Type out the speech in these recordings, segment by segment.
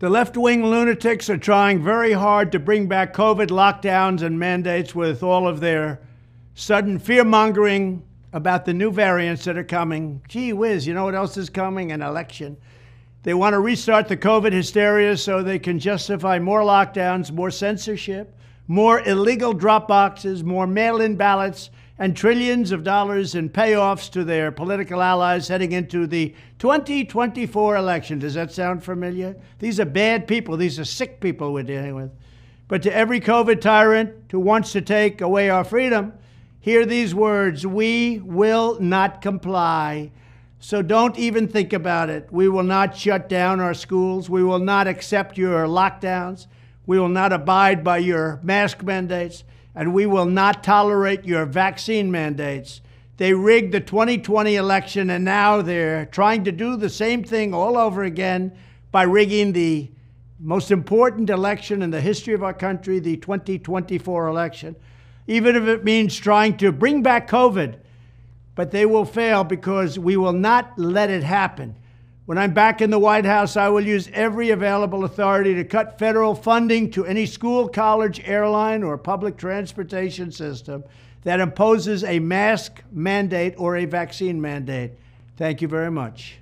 The left-wing lunatics are trying very hard to bring back COVID lockdowns and mandates with all of their sudden fear-mongering about the new variants that are coming. Gee whiz, you know what else is coming? An election. They want to restart the COVID hysteria so they can justify more lockdowns, more censorship, more illegal drop boxes, more mail-in ballots, and trillions of dollars in payoffs to their political allies heading into the 2024 election. Does that sound familiar? These are bad people. These are sick people we're dealing with. But to every COVID tyrant who wants to take away our freedom, hear these words: we will not comply. So don't even think about it. We will not shut down our schools. We will not accept your lockdowns. We will not abide by your mask mandates. And we will not tolerate your vaccine mandates. They rigged the 2020 election, and now they're trying to do the same thing all over again by rigging the most important election in the history of our country, the 2024 election, even if it means trying to bring back COVID. But they will fail because we will not let it happen. When I'm back in the White House, I will use every available authority to cut federal funding to any school, college, airline, or public transportation system that imposes a mask mandate or a vaccine mandate. Thank you very much.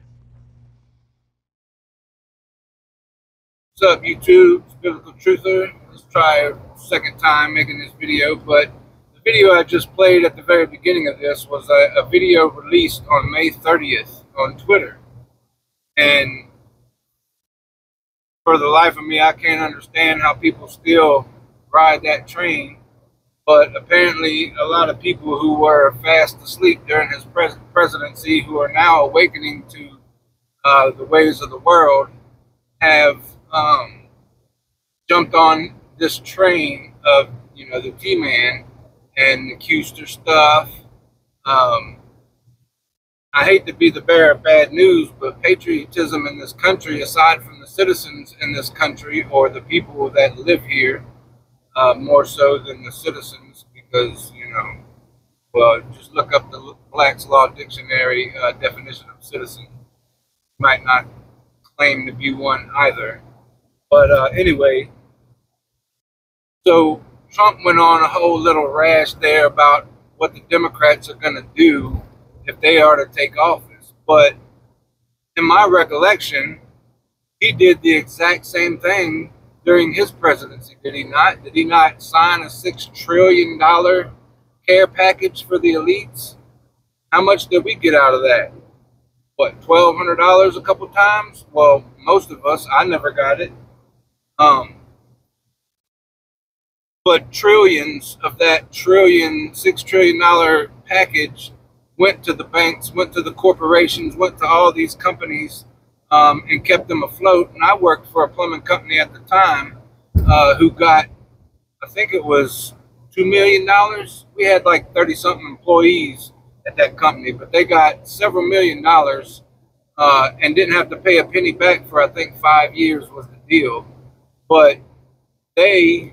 What's up, YouTube? It's Biblical Truther. Let's try a second time making this video, but the video I just played at the very beginning of this was a video released on May 30th on Twitter. And for the life of me, I can't understand how people still ride that train. But apparently a lot of people who were fast asleep during his presidency, who are now awakening to the ways of the world, have jumped on this train of, the T-Man and the Custer stuff. I hate to be the bearer of bad news, but patriotism in this country, aside from the citizens in this country or the people that live here, more so than the citizens, because, well, just look up the Black's Law Dictionary definition of citizen. Might not claim to be one either. But anyway, so Trump went on a whole little rash there about what the Democrats are going to do if they are to take office. But in my recollection, he did the exact same thing during his presidency, did he not? Did he not sign a $6 trillion care package for the elites? How much did we get out of that? What, $1,200 a couple times? Well, most of us. I never got it. But trillions of that $6 trillion package went to the banks, went to the corporations, went to all these companies, and kept them afloat. And I worked for a plumbing company at the time who got, I think it was $2 million. We had like 30-something employees at that company, but they got several $1 million and didn't have to pay a penny back for, I think, 5 years was the deal. But the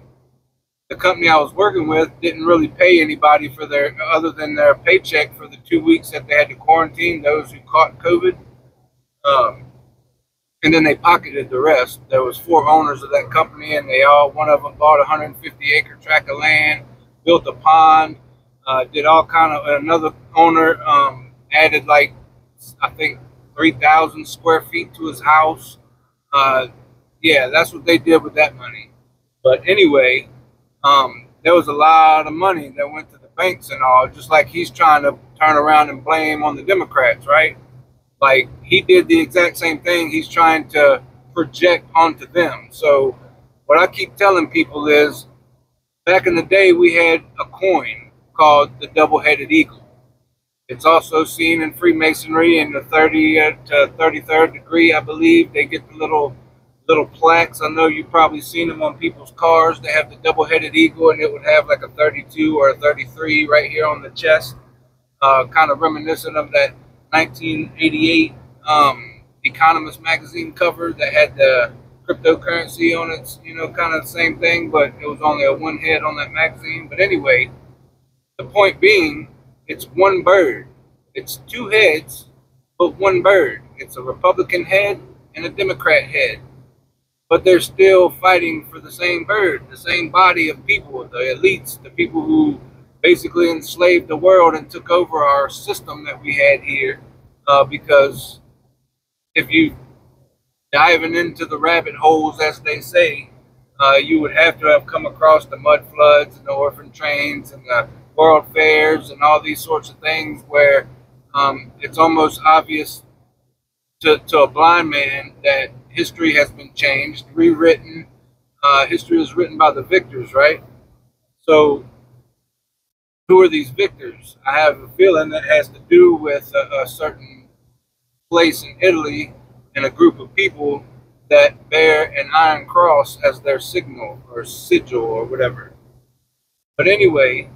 company I was working with didn't really pay anybody for other than their paycheck for the 2 weeks that they had to quarantine those who caught COVID. And then they pocketed the rest. There was 4 owners of that company, and one of them bought a 150-acre tract of land, built a pond, did all kind of. Another owner added like, I think, 3,000 square feet to his house. Yeah, that's what they did with that money. But anyway, there was a lot of money that went to the banks and all, just like he's trying to turn around and blame on the Democrats, right? Like, he did the exact same thing he's trying to project onto them. So what I keep telling people is, back in the day, we had a coin called the double-headed eagle. It's also seen in Freemasonry in the 30th to 33rd degree, I believe. They get the little plaques. I know you've probably seen them on people's cars. They have the double-headed eagle, and it would have like a 32 or a 33 right here on the chest, kind of reminiscent of that 1988 Economist magazine cover that had the cryptocurrency on it, kind of the same thing, but it was only a one head on that magazine. But anyway, the point being, it's one bird. It's 2 heads, but one bird. It's a Republican head and a Democrat head. but they're still fighting for the same bird, the same body of people, the elites, the people who basically enslaved the world and took over our system that we had here. Because if you diving into the rabbit holes, as they say, you would have to have come across the mud floods and the orphan trains and the world fairs and all these sorts of things where it's almost obvious to a blind man that history has been changed, rewritten. History was written by the victors, right? So who are these victors? I have a feeling that has to do with a certain place in Italy and a group of people that bear an iron cross as their signal or sigil or whatever. But anyway,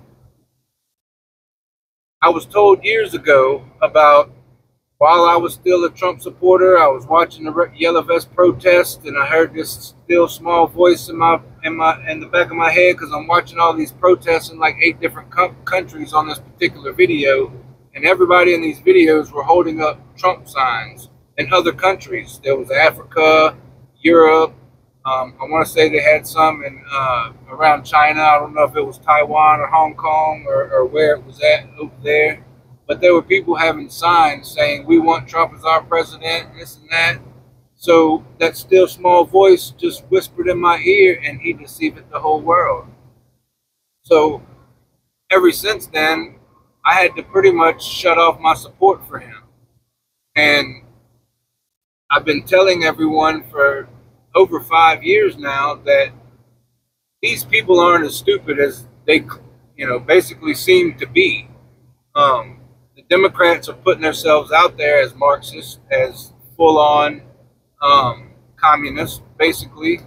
I was told years ago about, while I was still a Trump supporter, I was watching the Yellow Vest protest, and I heard this still small voice in the back of my head, because I'm watching all these protests in like 8 different countries on this particular video, and everybody in these videos were holding up Trump signs in other countries. There was Africa, Europe. I want to say they had some in around China. I don't know if it was Taiwan or Hong Kong or where it was at over there. But there were people having signs saying, we want Trump as our president, this and that. So that still small voice just whispered in my ear, and he deceived the whole world. So ever since then, I had to pretty much shut off my support for him. And I've been telling everyone for over 5 years now that these people aren't as stupid as they, basically seem to be. The Democrats are putting themselves out there as Marxists, as full-on communists, basically,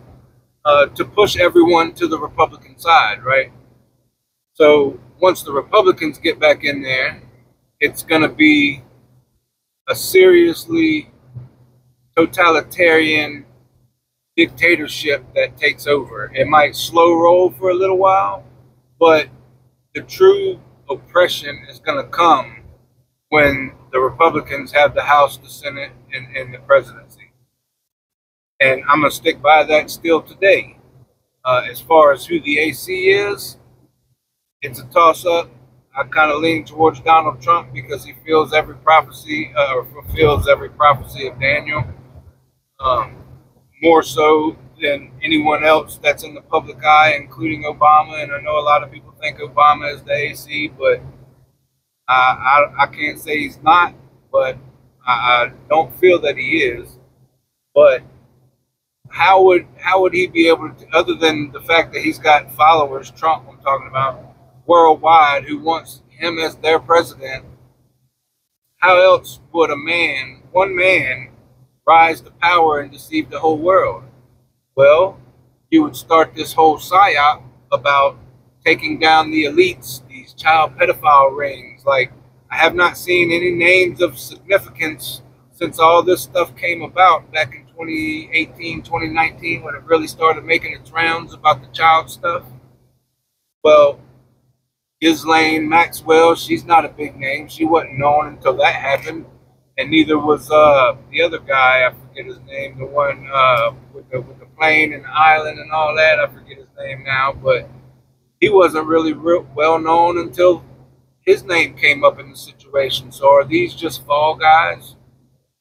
to push everyone to the Republican side, right? So once the Republicans get back in there, it's going to be a seriously totalitarian dictatorship that takes over. It might slow roll for a little while, but the true oppression is going to come when the Republicans have the House, the Senate, and the presidency. And I'm going to stick by that still today. As far as who the AC is, it's a toss-up. I kind of lean towards Donald Trump because he fulfills every prophecy of Daniel, more so than anyone else that's in the public eye, including Obama. And I know a lot of people think Obama is the AC, but I can't say he's not, but I don't feel that he is. But how would he be able to, other than the fact that he's got followers, Trump I'm talking about, worldwide, who wants him as their president, how else would one man, rise to power and deceive the whole world? Well, you would start this whole psyop about taking down the elites, these child pedophile rings. Like, I have not seen any names of significance since all this stuff came about back in 2018, 2019, when it really started making its rounds about the child stuff. Well, Ghislaine Maxwell, she's not a big name. She wasn't known until that happened. And neither was the other guy, I forget his name, the one with the plane and the island and all that. I forget his name now, but he wasn't really well known until his name came up in the situation. So are these just fall guys?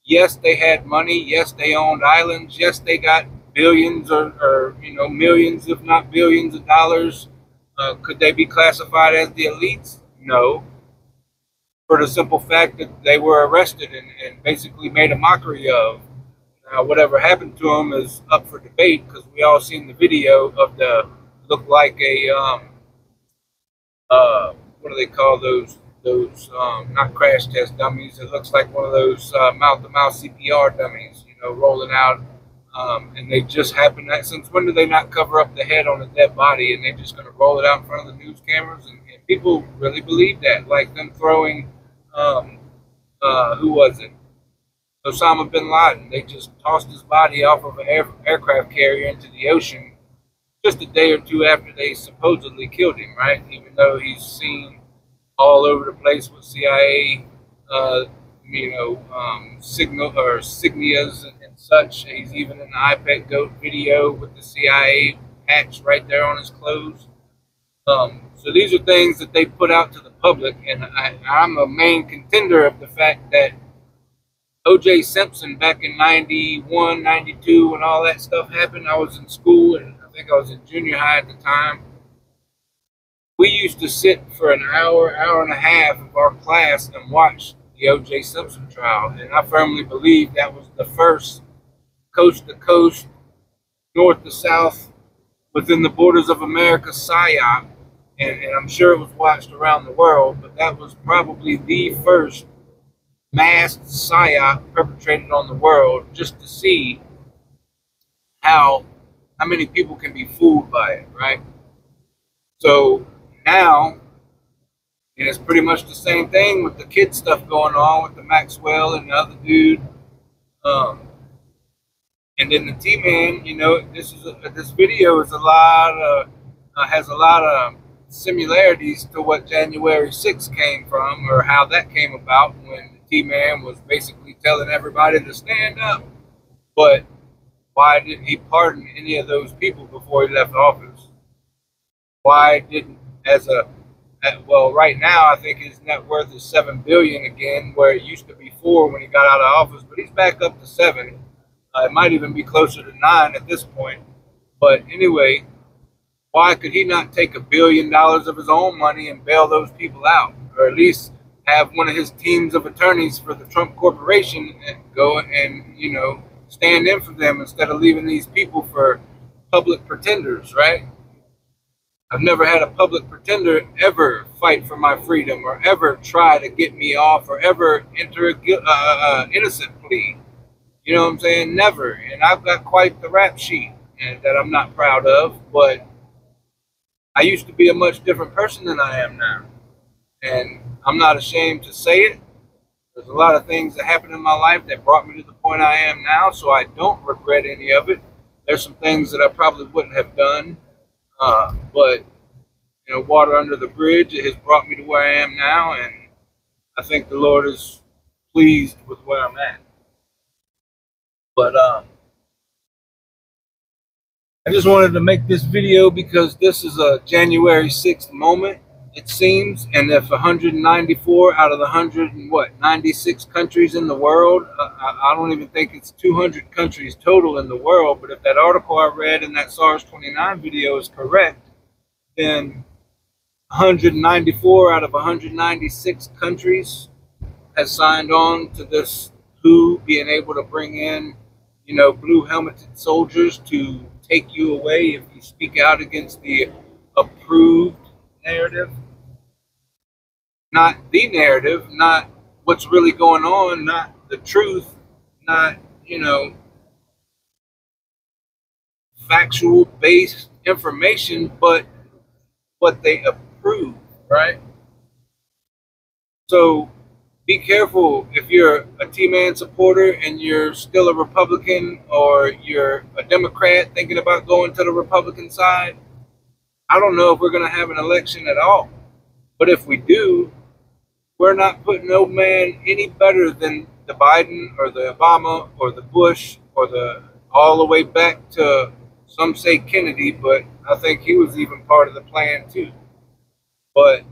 Yes, they had money. Yes, they owned islands. Yes, they got billions or millions, if not billions of dollars. Could they be classified as the elites? No. For the simple fact that they were arrested and basically made a mockery of. Now, whatever happened to them is up for debate, because we all seen the video of the, look like a, what do they call those not crash test dummies. It looks like one of those mouth-to-mouth CPR dummies, rolling out. And they just happen that, since when do they not cover up the head on a dead body, and they're just going to roll it out in front of the news cameras? And people really believe that, like them throwing, who was it? Osama bin Laden. They just tossed his body off of an aircraft carrier into the ocean just a day or two after they supposedly killed him, right? Even though he's seen all over the place with CIA signal or signias and such. He's even in the iPad Goat video with the CIA patch right there on his clothes. So these are things that they put out to the public, and I'm a main contender of the fact that O.J. Simpson back in 91, 92, when all that stuff happened, I was in school, and I think I was in junior high at the time. We used to sit for an hour, hour and a half of our class and watch the O.J. Simpson trial, and I firmly believe that was the first coast to coast, north to south, within the borders of America psyop, and I'm sure it was watched around the world, but that was probably the first masked psyop perpetrated on the world, just to see how many people can be fooled by it, right? So now, and it's pretty much the same thing with the kid stuff going on with the Maxwell and the other dude. And then the T-Man, this video is has a lot of similarities to what January 6th came from, or how that came about, when the T-Man was basically telling everybody to stand up. But why didn't he pardon any of those people before he left office? Why didn't, well, right now I think his net worth is $7 billion again, where it used to be 4 when he got out of office, but he's back up to 7. It might even be closer to 9 at this point. But anyway, why could he not take $1 billion of his own money and bail those people out, or at least have one of his teams of attorneys for the Trump Corporation and go and stand in for them, instead of leaving these people for public pretenders, right? I've never had a public pretender ever fight for my freedom, or ever try to get me off, or ever enter a innocent plea. You know what I'm saying? Never. And I've got quite the rap sheet, and that I'm not proud of, but I used to be a much different person than I am now. And I'm not ashamed to say it. There's a lot of things that happened in my life that brought me to the point I am now, so I don't regret any of it. There's some things that I probably wouldn't have done, but water under the bridge, it has brought me to where I am now, and I think the Lord is pleased with where I'm at. But I just wanted to make this video because this is a January 6th moment, it seems, and if 194 out of the 96 countries in the world, I don't even think it's 200 countries total in the world, but if that article I read in that SARS-29 video is correct, then 194 out of 196 countries has signed on to this WHO being able to bring in, blue helmeted soldiers to take you away if you speak out against the approved narrative. Not the narrative, not what's really going on, not the truth, not, factual based information, but what they approve, right? So be careful if you're a T-Man supporter and you're still a Republican, or you're a Democrat thinking about going to the Republican side. I don't know if we're going to have an election at all. But if we do, we're not putting no man any better than the Biden or the Obama or the Bush or all the way back to, some say Kennedy, but I think he was even part of the plan too. But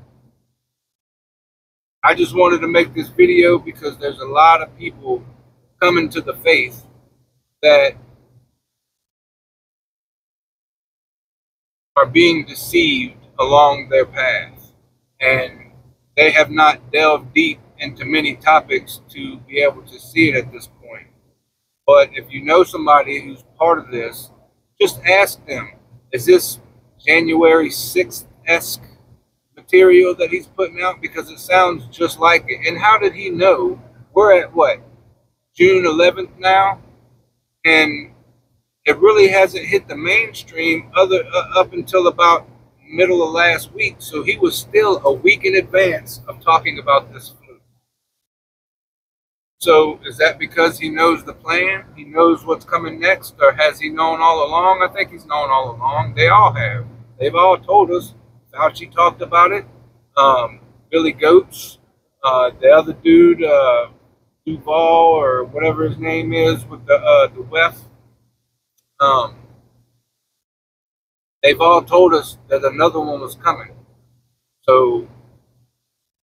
I just wanted to make this video because there's a lot of people coming to the faith that are being deceived along their path, and they have not delved deep into many topics to be able to see it at this point. But if you know somebody who's part of this, just ask them, is this January 6th-esque material that he's putting out? Because it sounds just like it. And how did he know? We're at what, June 11th now, and it really hasn't hit the mainstream up until about middle of last week. So he was still a week in advance of talking about this flu. So is that because he knows the plan? He knows what's coming next? Or has he known all along? I think he's known all along. They all have. They've all told us. Fauci talked about it. Billy Goats. The other dude, Duval or whatever his name is with the WEF. They've all told us that another one was coming. So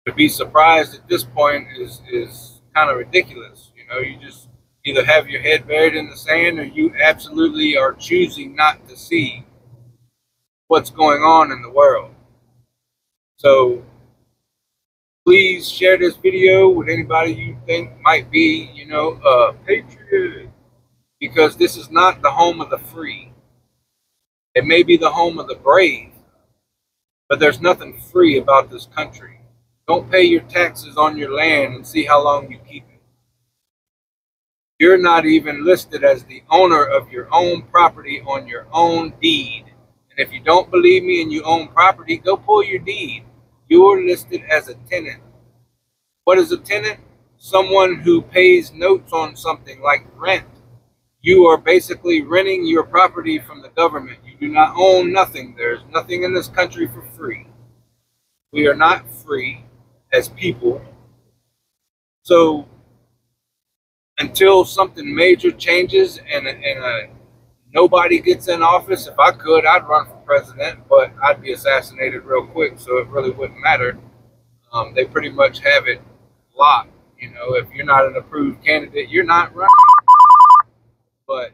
to be surprised at this point is kind of ridiculous. You know, you just either have your head buried in the sand or you absolutely are choosing not to see what's going on in the world. So please share this video with anybody you think might be, you know, a patriot, because this is not the home of the free. It may be the home of the brave, but there's nothing free about this country. Don't pay your taxes on your land and see how long you keep it. You're not even listed as the owner of your own property on your own deed. And if you don't believe me and you own property, go pull your deed. You're listed as a tenant. What is a tenant? Someone who pays notes on something like rent. You are basically renting your property from the government. You do not own nothing. There's nothing in this country for free. We are not free as people. So until something major changes and nobody gets in office, if I could, I'd run for president, but I'd be assassinated real quick, so it really wouldn't matter. They pretty much have it locked. You know, if you're not an approved candidate, you're not running. But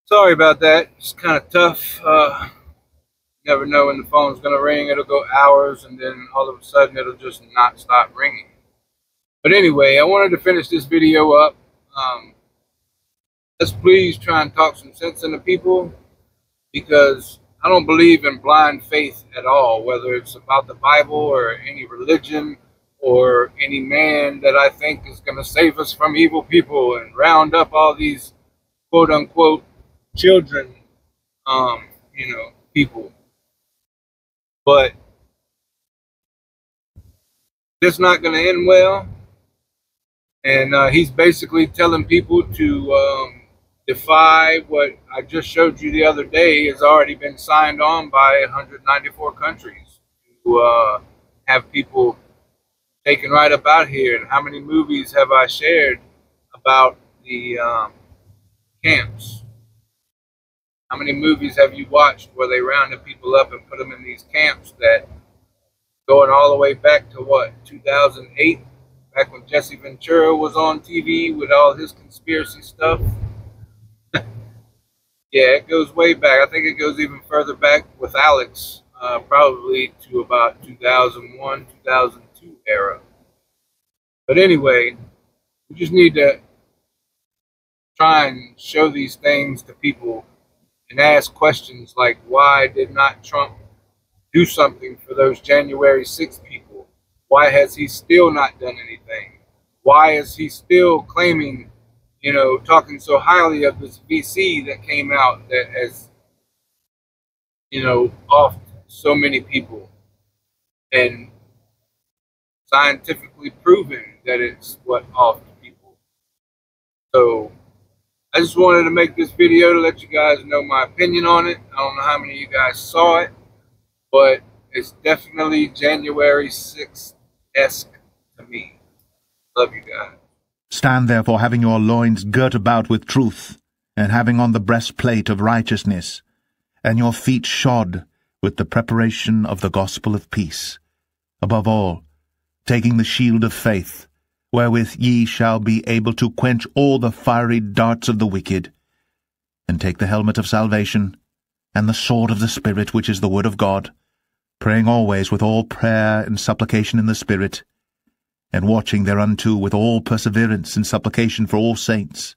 sorry about that. It's kind of tough. Never know when the phone's going to ring. It'll go hours, and then all of a sudden it'll just not stop ringing. But anyway, I wanted to finish this video up. Let's please try and talk some sense into people, because I don't believe in blind faith at all, whether it's about the Bible or any religion or any man that I think is going to save us from evil people and round up all these quote unquote children, you know, people. But it's not going to end well. And he's basically telling people to defy what I just showed you the other day has already been signed on by 194 countries to have people taken right up out here. And how many movies have I shared about the camps? How many movies have you watched where they rounded people up and put them in these camps that going all the way back to what, 2008? Back when Jesse Ventura was on TV with all his conspiracy stuff. Yeah, it goes way back. I think it goes even further back with Alex, probably to about 2001, 2002 era. But anyway, we just need to try and show these things to people and ask questions like, why did not Trump do something for those January 6th people? Why has he still not done anything? Why is he still claiming, you know, talking so highly of this VC that came out that has, you know, offed so many people and scientifically proven that it's what offed people? So I just wanted to make this video to let you guys know my opinion on it. I don't know how many of you guys saw it, but it's definitely January 6th-esque to me. Love you guys. Stand therefore, having your loins girt about with truth, and having on the breastplate of righteousness, and your feet shod with the preparation of the gospel of peace. Above all, taking the shield of faith, wherewith ye shall be able to quench all the fiery darts of the wicked, and take the helmet of salvation, and the sword of the Spirit, which is the word of God, praying always with all prayer and supplication in the Spirit, and watching thereunto with all perseverance and supplication for all saints,